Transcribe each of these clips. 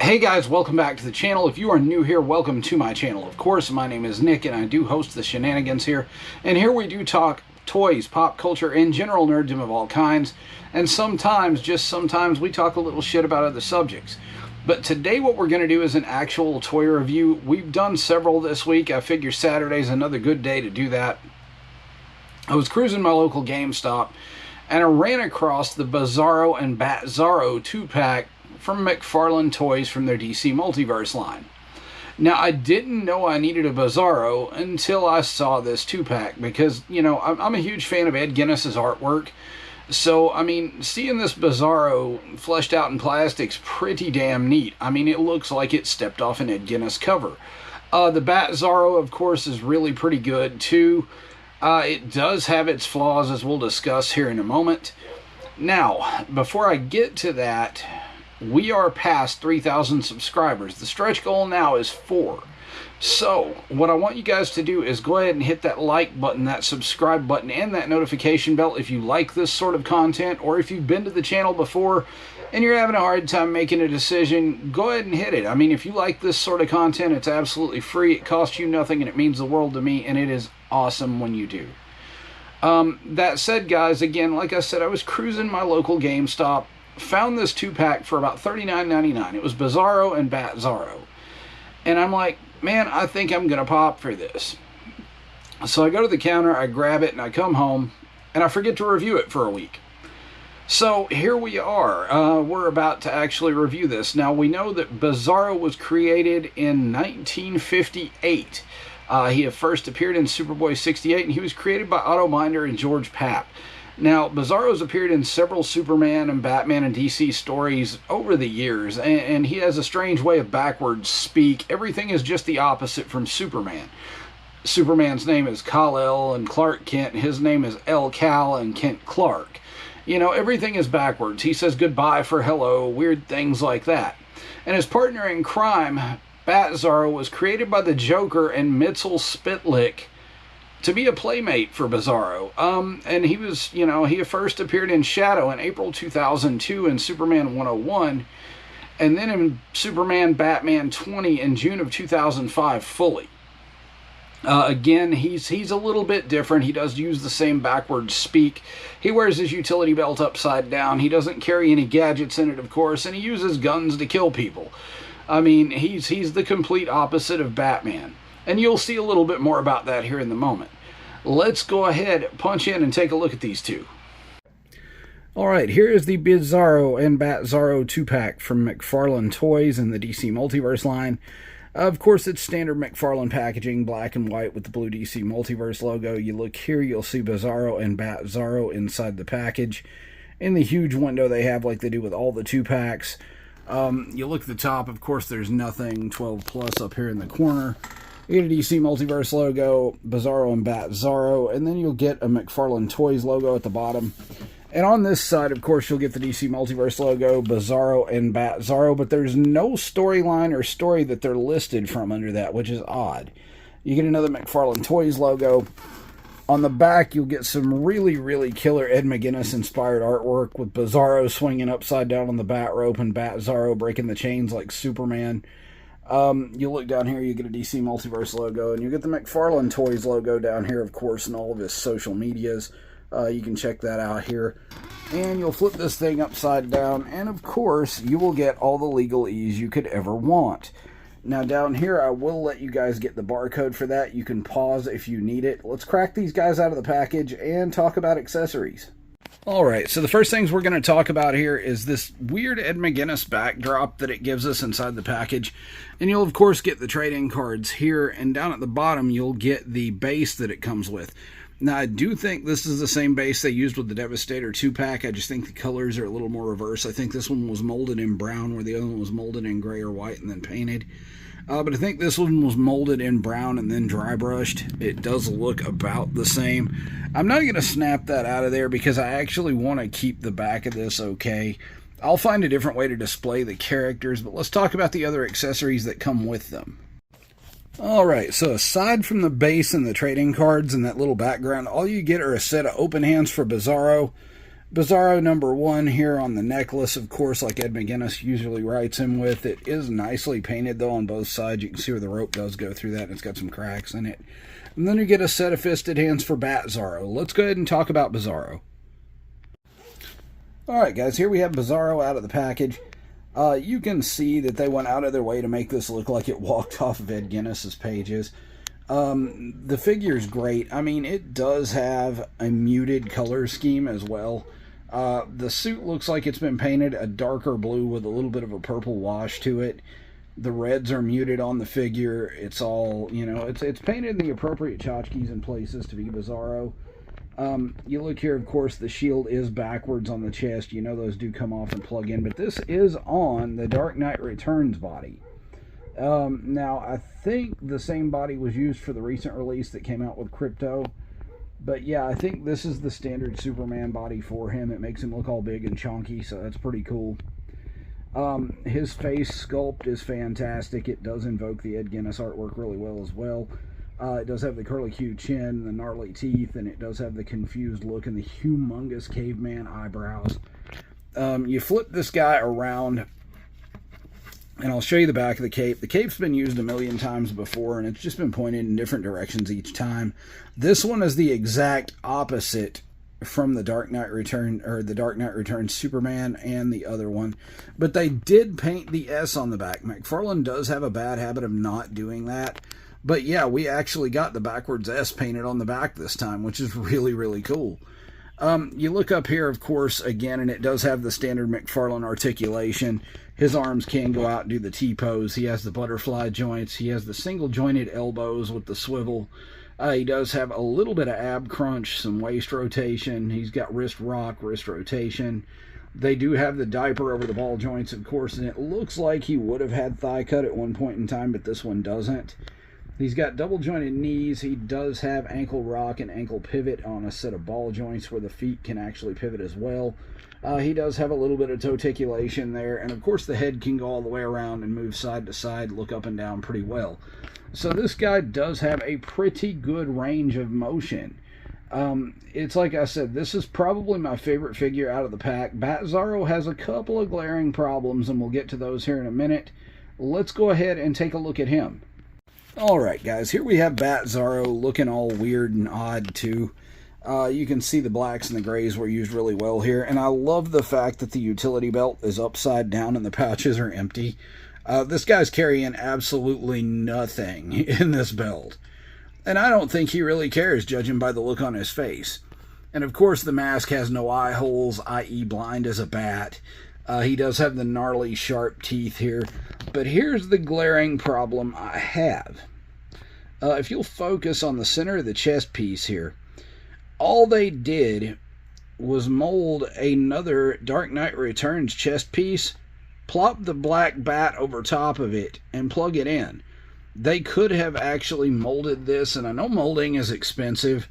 Hey guys, welcome back to the channel. If you are new here, welcome to my channel. Of course, my name is Nick and I do host the shenanigans here. And here we do talk toys, pop culture, and general nerddom of all kinds. And sometimes, just sometimes, we talk a little shit about other subjects. But today what we're going to do is an actual toy review. We've done several this week. I figure Saturday's another good day to do that. I was cruising my local GameStop and I ran across the Bizarro and Batzarro 2-pack from Mcfarlane Toys from their DC Multiverse line. Now, I didn't know I needed a Bizarro until I saw this 2-pack because, you know, I'm a huge fan of Ed Guinness's artwork. So, I mean, seeing this Bizarro fleshed out in plastic's pretty damn neat. I mean, it looks like it stepped off an Ed Guinness cover. The Batzarro, of course, is really pretty good, too. It does have its flaws, as we'll discuss here in a moment. Now, before I get to that, we are past 3,000 subscribers. The stretch goal now is 4. So, what I want you guys to do is go ahead and hit that like button, that subscribe button, and that notification bell if you like this sort of content, or if you've been to the channel before and you're having a hard time making a decision, go ahead and hit it. I mean, if you like this sort of content, it's absolutely free. It costs you nothing, and it means the world to me, and it is awesome when you do. That said, guys, again, like I said, I was cruising my local GameStop, found this 2-pack for about $39.99. It was Bizarro and Batzarro. And I'm like, man, I think I'm going to pop for this. So I go to the counter, I grab it, and I come home, and I forget to review it for a week. So here we are. We're about to actually review this. Now, we know that Bizarro was created in 1958. He had first appeared in Superboy 68, and he was created by Otto Binder and George Papp. Now, Bizarro's appeared in several Superman and Batman and DC stories over the years, and he has a strange way of backwards speak. Everything is just the opposite from Superman. Superman's name is Kal-El, and Clark Kent, his name is El-Kal and Kent Clark. You know, everything is backwards. He says goodbye for hello, weird things like that. And his partner in crime, Batzarro, was created by the Joker and Mitchell Spitlick to be a playmate for Bizarro. And he was, you know, he first appeared in Shadow in April 2002 in Superman 101, and then in Superman Batman 20 in June of 2005 fully. Again, he's a little bit different. He does use the same backwards speak. He wears his utility belt upside down. He doesn't carry any gadgets in it, of course, and he uses guns to kill people. I mean, he's the complete opposite of Batman. And you'll see a little bit more about that here in the moment. Let's go ahead, punch in, and take a look at these two. Alright, here is the Bizarro and Batzarro 2-pack from Mcfarlane Toys and the DC Multiverse line. Of course, it's standard Mcfarlane packaging, black and white with the blue DC Multiverse logo. You look here, you'll see Bizarro and Batzarro inside the package. In the huge window they have like they do with all the 2-packs. You look at the top, of course, there's nothing 12 plus up here in the corner. You get a DC Multiverse logo, Bizarro and Batzarro, and then you'll get a Mcfarlane Toys logo at the bottom. And on this side, of course, you'll get the DC Multiverse logo, Bizarro and Batzarro, but there's no storyline or story that they're listed from under that, which is odd. You get another Mcfarlane Toys logo. On the back, you'll get some really, really killer Ed McGuinness-inspired artwork with Bizarro swinging upside down on the bat rope and Batzarro breaking the chains like Superman. You look down here, you get a DC Multiverse logo, and you get the Mcfarlane Toys logo down here, of course, and all of his social medias. You can check that out here. And you'll flip this thing upside down, and of course, you will get all the legalese you could ever want. Now, down here, I will let you guys get the barcode for that. You can pause if you need it. Let's crack these guys out of the package and talk about accessories. Alright, so the first things we're going to talk about here is this weird Ed McGuinness backdrop that it gives us inside the package. And you'll, of course, get the trading cards here, and down at the bottom, you'll get the base that it comes with. Now, I do think this is the same base they used with the Devastator 2-pack. I just think the colors are a little more reverse. I think this one was molded in brown, where the other one was molded in gray or white and then painted. But I think this one was molded in brown and then dry brushed. It does look about the same. I'm not going to snap that out of there because I actually want to keep the back of this okay. I'll find a different way to display the characters, but let's talk about the other accessories that come with them. Alright, so aside from the base and the trading cards and that little background, all you get are a set of open hands for Bizarro, Bizarro number 1 here on the necklace, of course, like Ed McGuinness usually writes him with. It is nicely painted, though, on both sides. You can see where the rope does go through that, and it's got some cracks in it. And then you get a set of fisted hands for Batzarro. Let's go ahead and talk about Bizarro. Alright, guys, here we have Bizarro out of the package. You can see that they went out of their way to make this look like it walked off of Ed Guinness's pages. The figure's great. I mean, it does have a muted color scheme as well. The suit looks like it's been painted a darker blue with a little bit of a purple wash to it. The reds are muted on the figure. It's all, you know, it's painted in the appropriate tchotchkes and places to be Bizarro. You look here, of course, the shield is backwards on the chest. You know those do come off and plug in, but this is on the Dark Knight Returns body. Now, I think the same body was used for the recent release that came out with Crypto. But yeah, I think this is the standard Superman body for him. It makes him look all big and chunky, so that's pretty cool. His face sculpt is fantastic. It does invoke the Ed Guinness artwork really well as well. It does have the curly-Q chin, the gnarly teeth, and it does have the confused look and the humongous caveman eyebrows. You flip this guy around, and I'll show you the back of the cape. The cape's been used a million times before, and it's just been pointed in different directions each time. This one is the exact opposite from the Dark Knight Return, or the Dark Knight Returns Superman and the other one. But they did paint the S on the back. Mcfarlane does have a bad habit of not doing that. But yeah, we actually got the backwards S painted on the back this time, which is really, really cool. You look up here, of course, again, and it does have the standard Mcfarlane articulation. His arms can go out and do the T-pose. He has the butterfly joints. He has the single-jointed elbows with the swivel. He does have a little bit of ab crunch, some waist rotation. He's got wrist rock, wrist rotation. They do have the diaper over the ball joints, of course, and it looks like he would have had thigh cut at one point in time, but this one doesn't. He's got double-jointed knees. He does have ankle rock and ankle pivot on a set of ball joints where the feet can actually pivot as well. He does have a little bit of toticulation there, and of course the head can go all the way around and move side to side, look up and down pretty well. So this guy does have a pretty good range of motion. It's like I said, this is probably my favorite figure out of the pack. Batzarro has a couple of glaring problems, and we'll get to those here in a minute. Let's go ahead and take a look at him. Alright guys, here we have Batzarro looking all weird and odd too. You can see the blacks and the grays were used really well here, and I love the fact that the utility belt is upside down and the pouches are empty. This guy's carrying absolutely nothing in this belt, and I don't think he really cares, judging by the look on his face. And of course the mask has no eye holes, i.e. blind as a bat. He does have the gnarly sharp teeth here, but here's the glaring problem I have. If you'll focus on the center of the chest piece here, all they did was mold another Dark Knight Returns chest piece, plop the black bat over top of it, and plug it in. They could have actually molded this, and I know molding is expensive,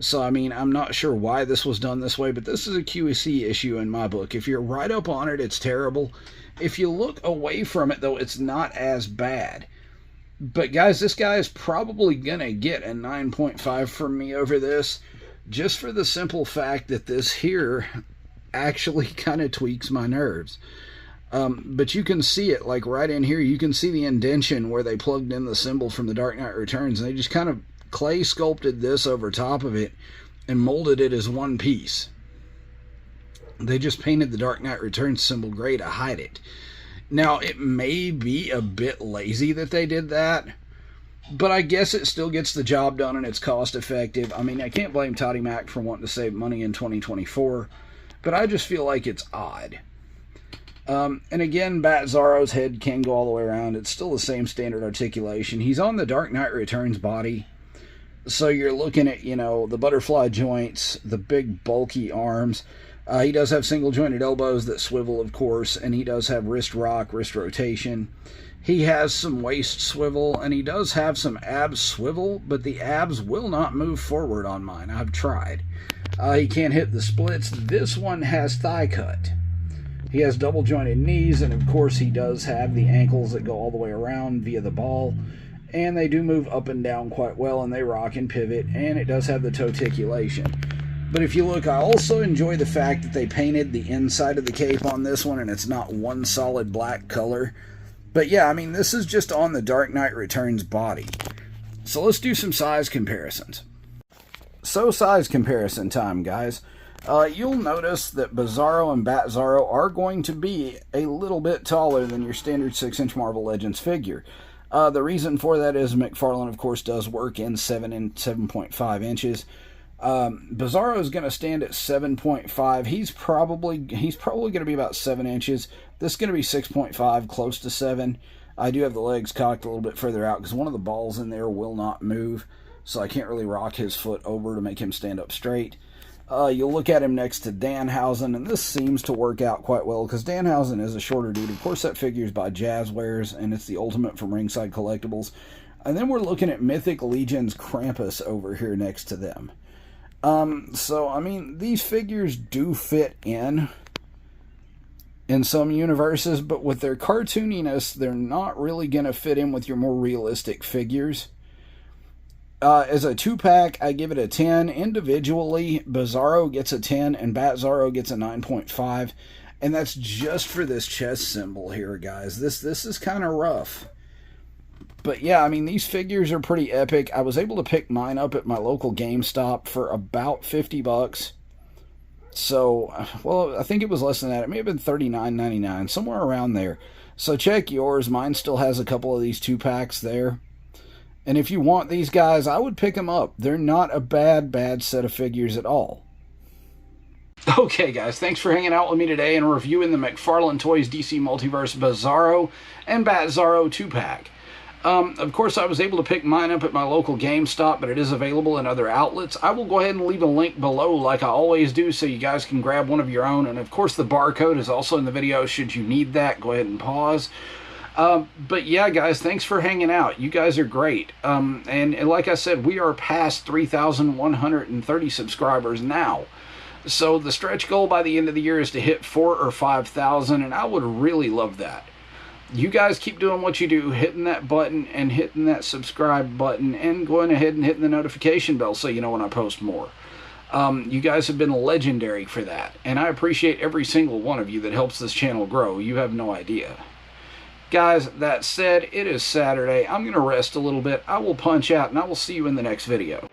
so I mean, I'm not sure why this was done this way, but this is a QC issue in my book. If you're right up on it, it's terrible. If you look away from it, though, it's not as bad. But guys, this guy is probably going to get a 9.5 from me over this, just for the simple fact that this here actually kind of tweaks my nerves. But you can see it, like right in here, you can see the indentation where they plugged in the symbol from the Dark Knight Returns, and they just kind of clay sculpted this over top of it and molded it as one piece. They just painted the Dark Knight Returns symbol gray to hide it. Now, it may be a bit lazy that they did that, but I guess it still gets the job done and it's cost effective. I mean, I can't blame Toddy Mac for wanting to save money in 2024, but I just feel like it's odd. And again, Batzarro's head can go all the way around. It's still the same standard articulation. He's on the Dark Knight Returns body, so you're looking at, you know, the butterfly joints, the big bulky arms. He does have single-jointed elbows that swivel, of course, and he does have wrist rock, wrist rotation. He has some waist swivel, and he does have some abs swivel, but the abs will not move forward on mine. I've tried. He can't hit the splits. This one has thigh cut. He has double-jointed knees, and of course he does have the ankles that go all the way around via the ball, and they do move up and down quite well, and they rock and pivot, and it does have the toticulation. But if you look, I also enjoy the fact that they painted the inside of the cape on this one, and it's not one solid black color. But yeah, I mean, this is just on the Dark Knight Returns body. So let's do some size comparisons. So size comparison time, guys. You'll notice that Bizarro and Batzarro are going to be a little bit taller than your standard 6-inch Marvel Legends figure. The reason for that is Mcfarlane, of course, does work in 7 and 7.5 inches. Bizarro is going to stand at 7.5. He's probably going to be about 7 inches. This is going to be 6.5, close to 7. I do have the legs cocked a little bit further out because one of the balls in there will not move, so I can't really rock his foot over to make him stand up straight. You'll look at him next to Danhausen, and this seems to work out quite well because Danhausen is a shorter dude. Of course, that figure is by Jazzwares, and it's the ultimate from Ringside Collectibles. And then we're looking at Mythic Legion's Krampus over here next to them. So, I mean, these figures do fit in some universes, but with their cartooniness, they're not really going to fit in with your more realistic figures. As a 2-pack, I give it a 10. Individually, Bizarro gets a 10 and Batzarro gets a 9.5. And that's just for this chest symbol here, guys. This is kind of rough. But yeah, I mean, these figures are pretty epic. I was able to pick mine up at my local GameStop for about 50 bucks. So, well, I think it was less than that. It may have been $39.99, somewhere around there. So check yours. Mine still has a couple of these 2-packs there. And if you want these guys, I would pick them up. They're not a bad set of figures at all. Okay, guys, thanks for hanging out with me today and reviewing the Mcfarlane Toys DC Multiverse Bizarro and Batzarro 2-pack. Of course, I was able to pick mine up at my local GameStop, but it is available in other outlets. I will go ahead and leave a link below like I always do so you guys can grab one of your own. And, of course, the barcode is also in the video should you need that. Go ahead and pause. But yeah, guys, thanks for hanging out. You guys are great. And like I said, we are past 3,130 subscribers now. So the stretch goal by the end of the year is to hit 4,000 or 5,000, and I would really love that. You guys keep doing what you do, hitting that button and hitting that subscribe button and going ahead and hitting the notification bell so you know when I post more. You guys have been legendary for that, and I appreciate every single one of you that helps this channel grow. You have no idea. Guys, that said, it is Saturday. I'm going to rest a little bit. I will punch out, and I will see you in the next video.